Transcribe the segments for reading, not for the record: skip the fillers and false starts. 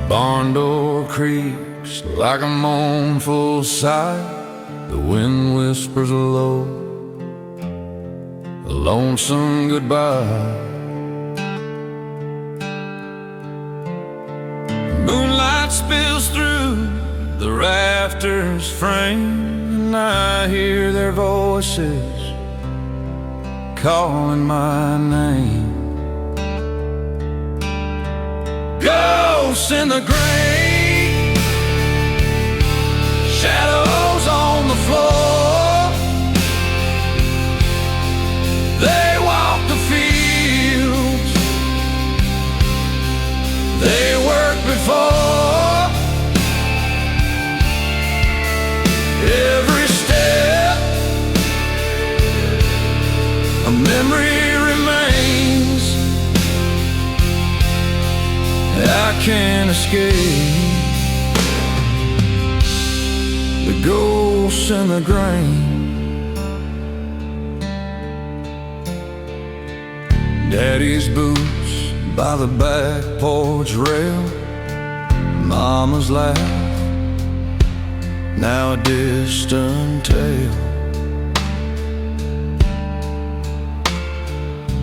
Barn door creaks like a mournful sigh. The wind whispers low, a lonesome goodbye. Moonlight spills through the rafters frame, and I hear their voices calling my name. Ghosts in the grain, shadows on the floor. They walk the fields, they work before. Every step a memory remains. I can't escape the ghosts in the grain. Daddy's boots by the back porch rail, Mama's laugh, now a distant tale.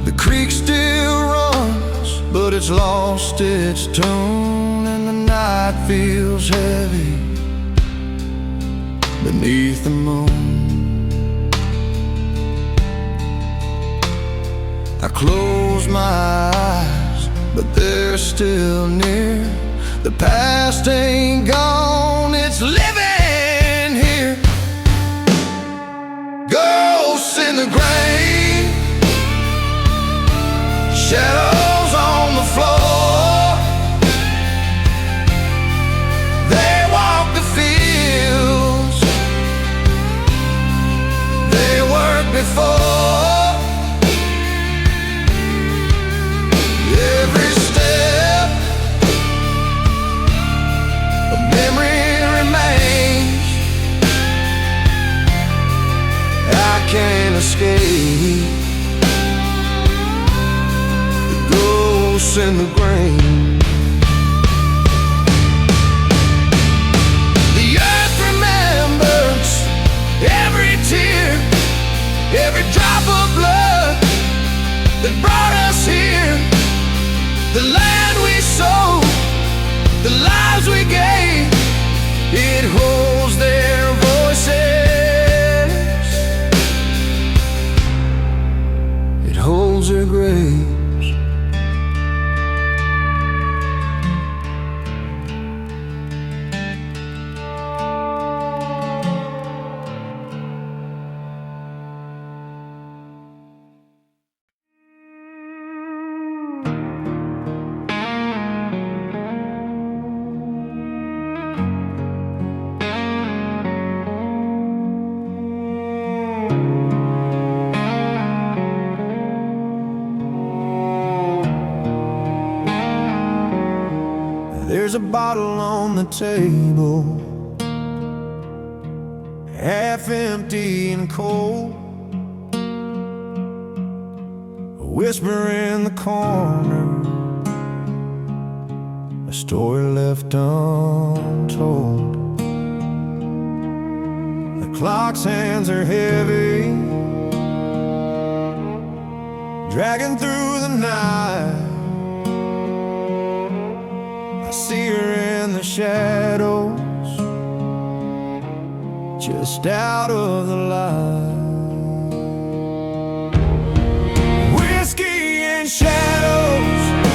The creek still runs, but it's lost its tune, and the night feels heavy beneath the moon. I close my eyes, but they're still near. The past ain't gone, it's living here. Ghosts in the grain, shadows on the floor. They walk the fields, they work before. Every step a memory remains. I can't escape the ghosts in the grain. The earth remembers every tear, every drop of blood that brought us here. The land we sowed, the lives we gave, it holds their voices, it holds their graves. There's a bottle on the table, half empty and cold. A whisper in the corner, a story left untold. The clock's hands are heavy, dragging through the night. I see her in the shadows, just out of the light. Whiskey and shadows,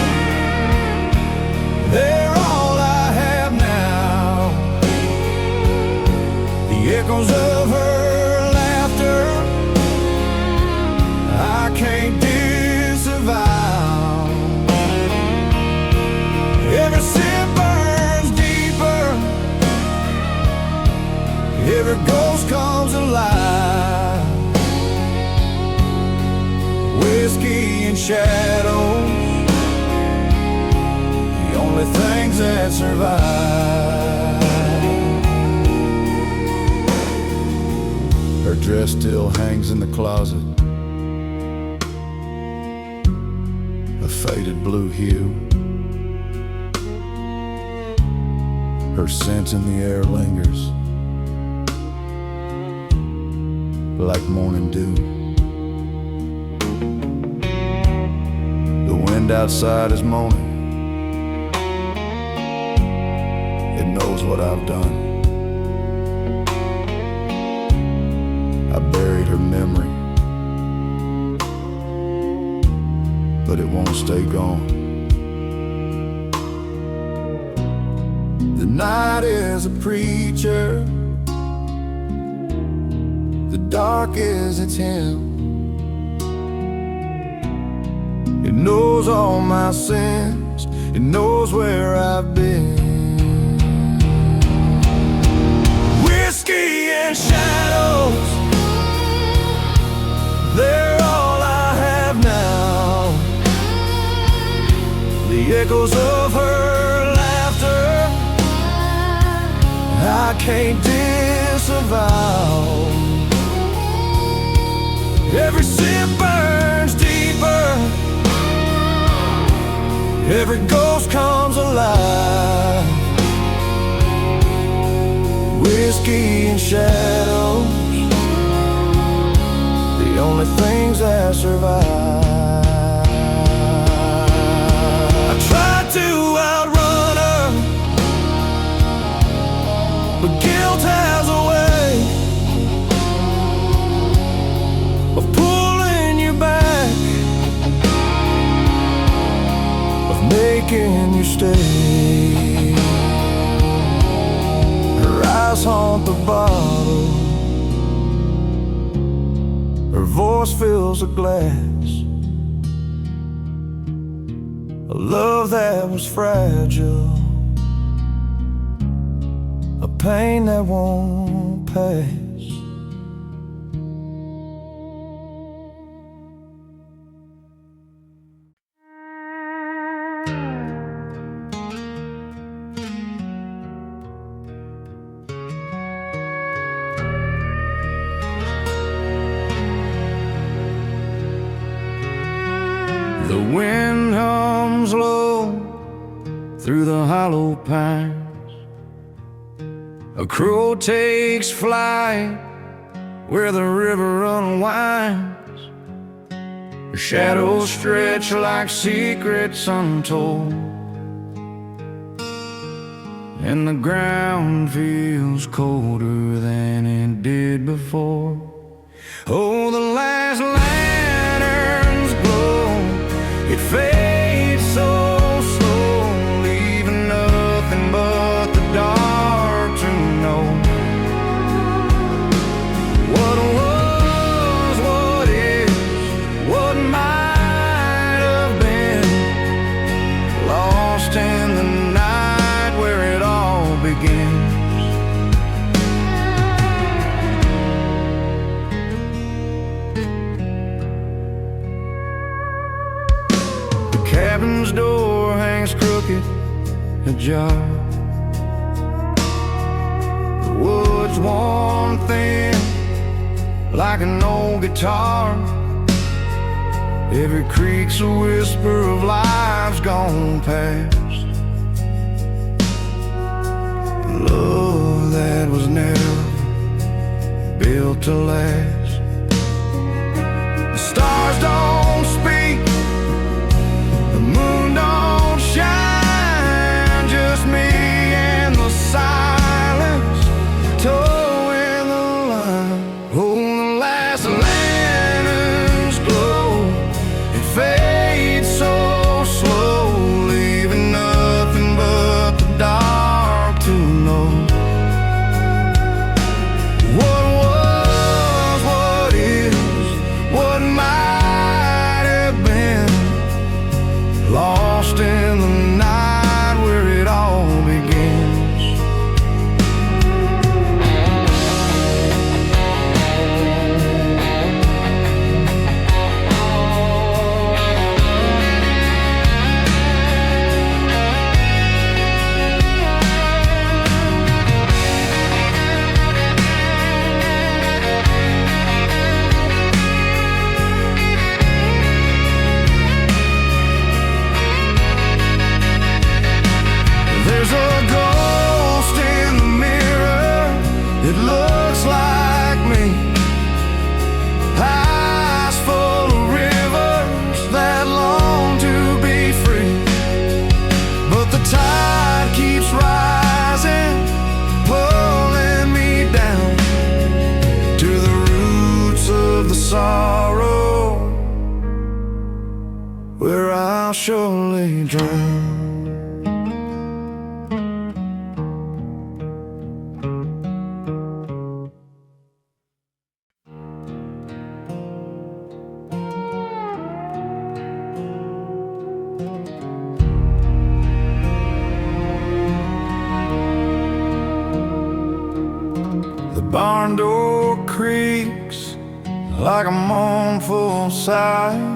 they're all I have now. The echoes of her laughter I can't disavow. Every sip burns deeper, every ghost comes alive. Whiskey and shadows, the only things that survive. Her dress still hangs in the closet, a faded blue hue. Her scent in the air lingers like morning dew. The wind outside is moaning. It knows what I've done. I buried her memory, but it won't stay gone. The night is a preacher, the dark is its hymn. It knows all my sins, it knows where I've been. Whiskey and shadows, they're all I have now. The echoes of her laughter I can't disavow. Every sip burns deeper, every ghost comes alive. Whiskey and shadows, the only things that survive. I tried to outrun her, but guilt has a way of pulling you back, of making you stay. Her eyes haunt the bottle, her voice fills a glass. A love that was fragile, a pain that won't pass. The wind hums low through the hollow pines. A crow takes flight where the river unwinds. The shadows stretch like secrets untold, and the ground feels colder than it did before. Oh, the last lanterns glow, it fades so slow, leaving nothing but the dark to know. What was, what is, what might have been, lost in the night where it all begins. The cabin's door hangs crooked, ajar. The wood's worn thin like an old guitar. Every creak's a whisper of lives gone past. Love that was never built to last. The stars don't speak, the moon don't shine, just me and the silence towing the line. Oh, the last lanterns glow, it fades so slow, leaving nothing but the dark to know. What was, what is, what might surely drown. The barn door creaks like a mournful sigh.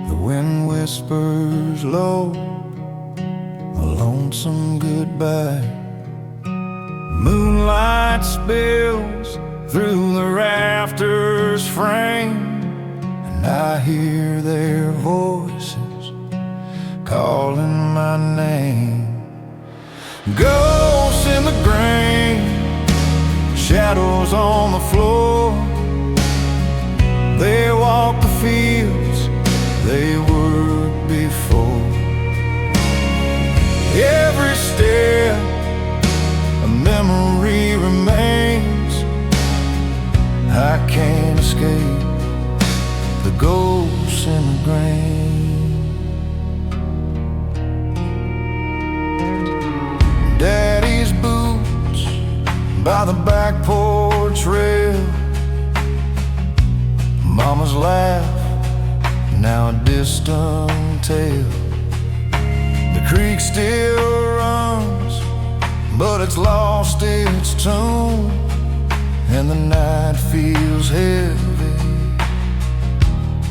The wind whispers low a lonesome goodbye. Moonlight spills through the rafters frame, and I hear their voices calling my name. Ghosts in the grain, shadows on the floor. They walk the fields they worked before. Every step a memory remains. I can't escape the ghosts in the grain. Daddy's boots by the back porch rail, Mama's laugh, now a distant tale. The creek still runs, but it's lost its tune, and the night feels heavy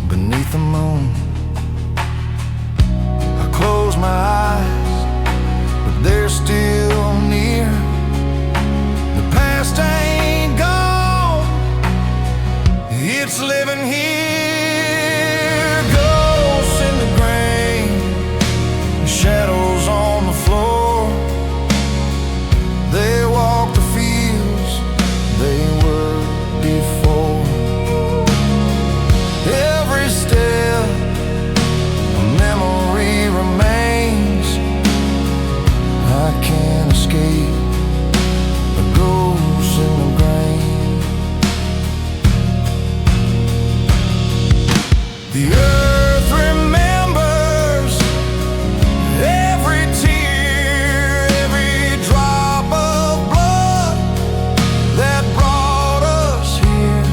beneath the moon. I close my eyes, but they're still near. The past ain't gone, it's living here. Ghosts in the grain, shadows on the floor. They walk the fields they were before. Every step a memory remains. I can't escape the ghosts in the grain. The earth remembers every tear, every drop of blood that brought us here.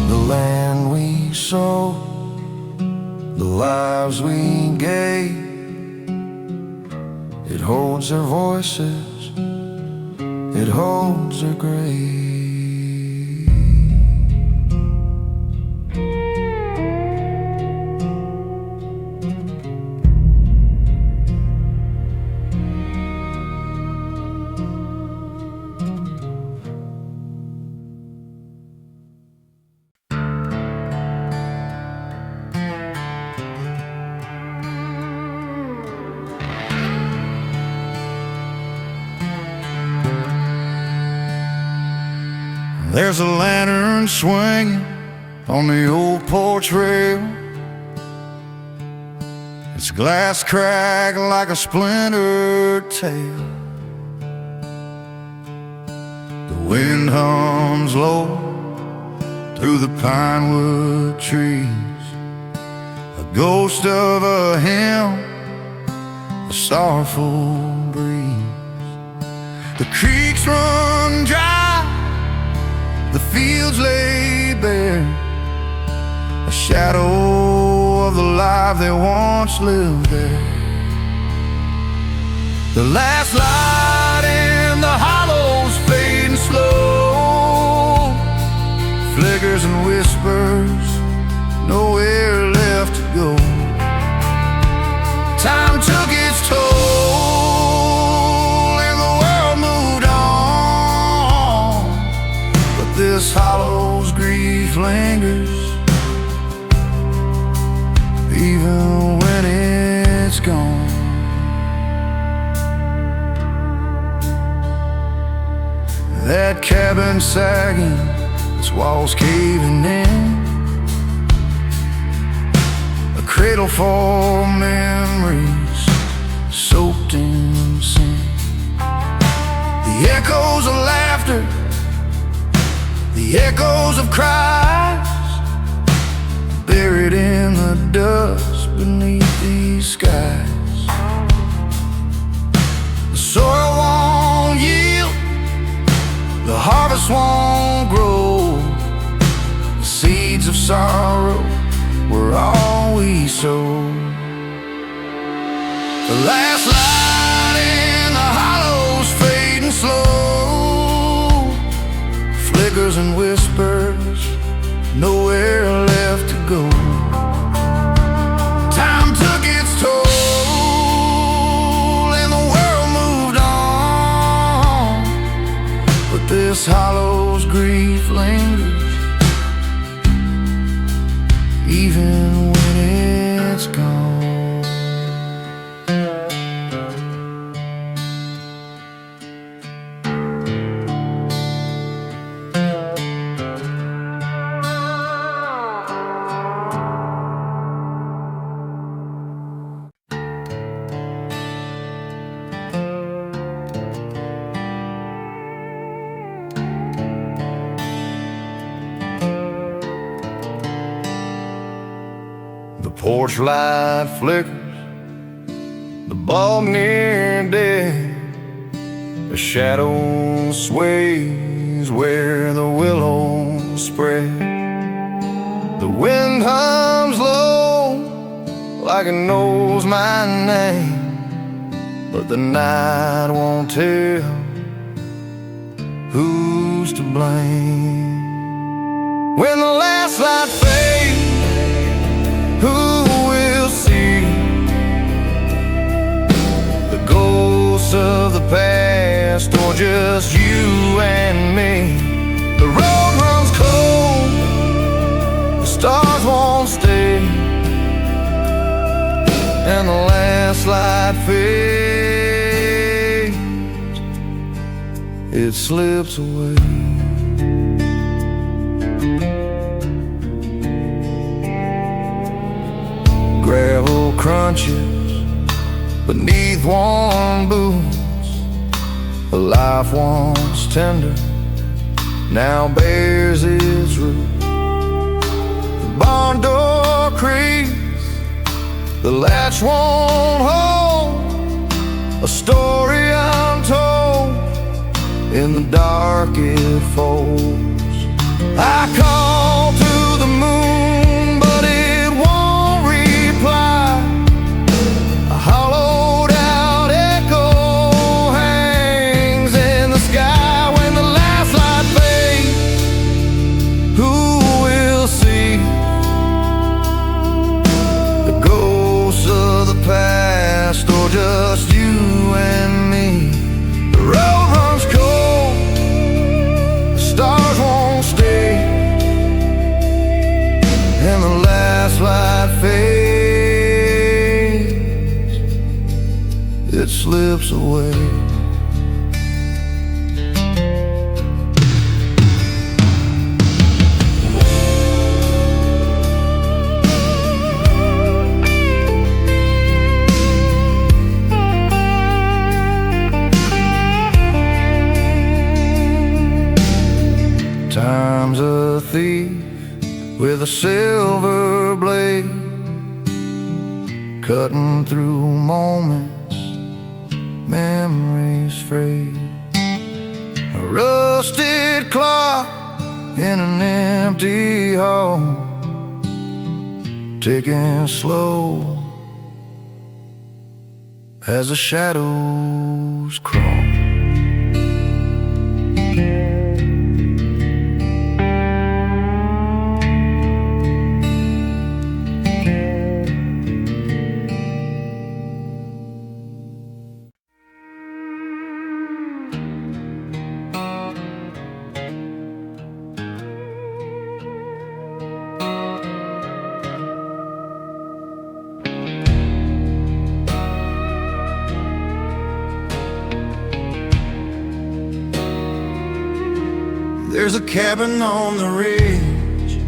The land we sowed, the lives we gave, it holds their voices, it holds their graves. There's a lantern swinging on the old porch rail. Its glass cracked like a splintered tail. The wind hums low through the pinewood trees, a ghost of a hymn, a sorrowful breeze. The creeks run dry, the fields lay bare, a shadow of the life that once lived there. The last light in the hollows fading slow, flickers and whispers, nowhere left to go. Time took its toll and the world moved on, but this hollow's grief lingers even when it's gone. That cabin sagging, its walls caving in, a cradle for memories soaked in sin. The echoes of laughter, the echoes of cries, buried in the dust beneath the harvest won't grow. The seeds of sorrow were all we sowed. The last light in the hollow's fading slow, flickers and whispers, nowhere left to go. Time took its toll and the world moved on, but this hollow's grief lingers even when it's gone. The porch light flickers, the bulb near dead. The shadow sways where the willows spread. The wind hums low like it knows my name, but the night won't tell who's to blame. When the last light fades, who will see the ghosts of the past, or just you and me? The road runs cold, the stars won't stay, and the last light fades, it slips away. Gravel crunches beneath worn boots. A life once tender now bears its roots. The barn door creaks, the latch won't hold. A story untold, in the dark it folds. I call to the moon, but it won't reply. A hollowed out echo hangs in the sky. When the last light fades, who will see the ghosts of the past, or just you and me? The road runs cold, the stars won't stay, and the last light fades, it slips away. Time's a thief with a silver blade, cutting through moments, memories fade. A rusted clock in an empty hall, ticking slow as the shadows crawl. There's a cabin on the ridge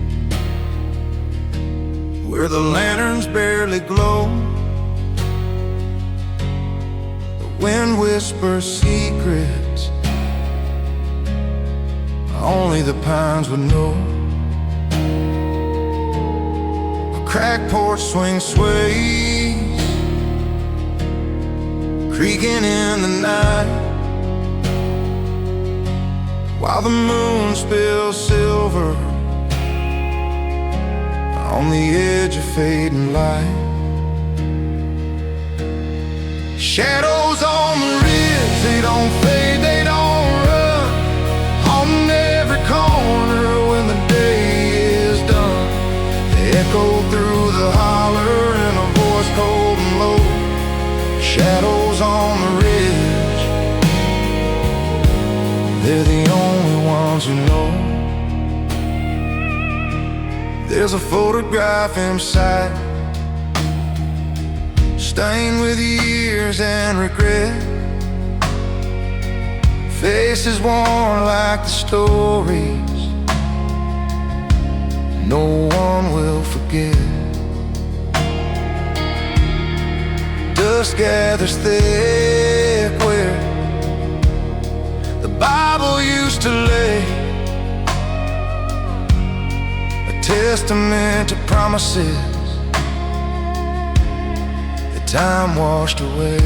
where the lanterns barely glow. The wind whispers secrets only the pines would know. A cracked porch swing sways, creaking in the night. while the moon spills silver on the edge of fading light. Shadows on the ridge, they don't fade, they don't run, on every corner when the day is done. They echo through the holler in a voice cold and low. Shadows on the ridge, they're the only ones who know. There's a photograph inside, stained with years and regret. Faces worn like the stories no one will forget. Dust gathers thick where the Bible used to lay, a testament to promises that time washed away.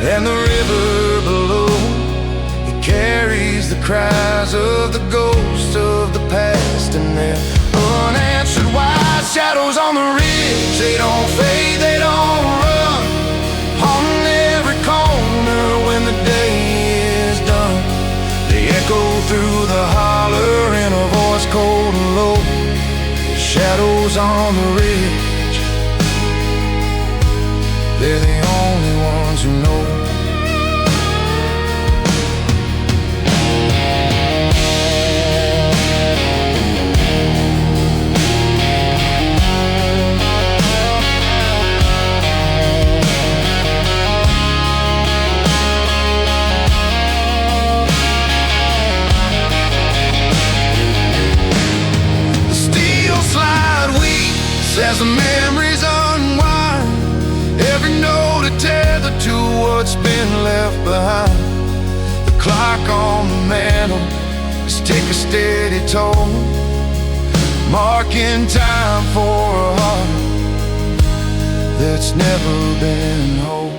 And the river below, it carries the cries of the ghosts of the past, and their unanswered wide shadows on the ridge. They don't fade, they don't run, on every corner when the day is done. They echo through the holler in a voice cold and low. Shadows on the ridge, they're the only ones who know. As the memories unwind, every note a tether to what's been left behind. The clock on the mantle is taking a steady toll, marking time for a heart that's never been whole.